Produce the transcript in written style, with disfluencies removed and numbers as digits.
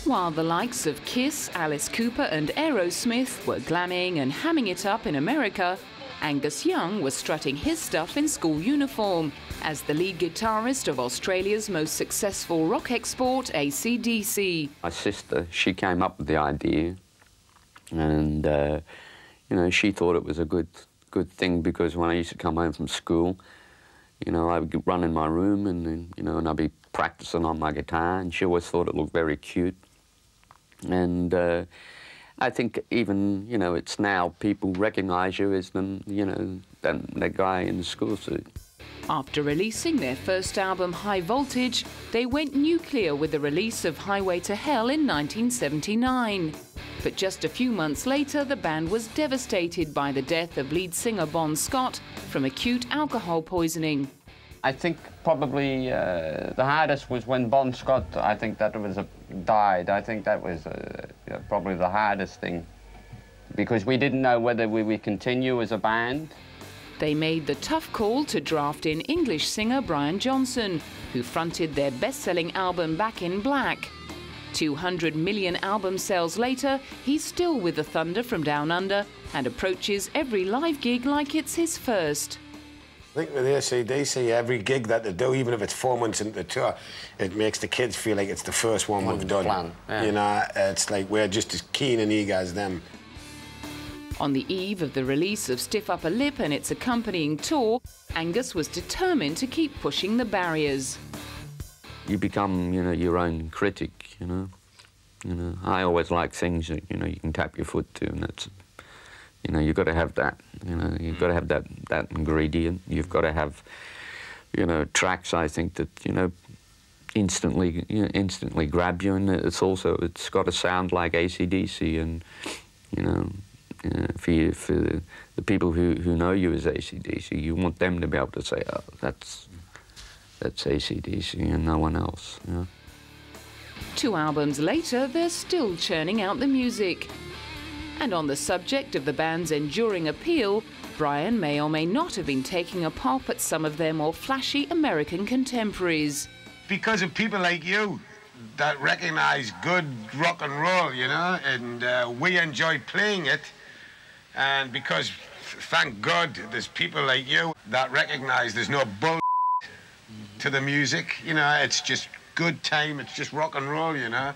While the likes of Kiss, Alice Cooper and Aerosmith were glamming and hamming it up in America, Angus Young was strutting his stuff in school uniform as the lead guitarist of Australia's most successful rock export, AC/DC. My sister, she came up with the idea, and you know, she thought it was a good thing, because when I used to come home from school, you know, I would run in my room and you know, and I'd be practicing on my guitar, and she always thought it looked very cute. And I think even, you know, it's now people recognise you as the, you know, the guy in the school suit. After releasing their first album, High Voltage, they went nuclear with the release of Highway to Hell in 1979. But just a few months later, the band was devastated by the death of lead singer Bon Scott from acute alcohol poisoning. I think probably the hardest was when Bon Scott, I think that was died. I think that was probably the hardest thing, because we didn't know whether we would continue as a band. They made the tough call to draft in English singer Brian Johnson, who fronted their best-selling album Back in Black. 200 million album sales later, he's still with the Thunder from Down Under and approaches every live gig like it's his first. I think with AC/DC, every gig that they do, even if it's 4 months into the tour, it makes the kids feel like it's the first one we've done. Yeah. You know, it's like we're just as keen and eager as them. On the eve of the release of Stiff Upper Lip and its accompanying tour, Angus was determined to keep pushing the barriers. You become, you know, your own critic, you know. You know, I always like things that, you know, you can tap your foot to, and that's, you know, you've got to have that, you know, you've got to have that ingredient. You've got to have, you know, tracks, I think, that, you know, instantly grab you, and it's got to sound like AC/DC, and, you know, for the people who know you as AC/DC, you want them to be able to say, oh, that's AC/DC and no one else, you know. 2 albums later, they're still churning out the music. And on the subject of the band's enduring appeal, Brian may or may not have been taking a pop at some of their more flashy American contemporaries. Because of people like you that recognise good rock and roll, you know, and we enjoy playing it. And because, thank God, there's people like you that recognise there's no bull to the music, you know, it's just good time, it's just rock and roll, you know.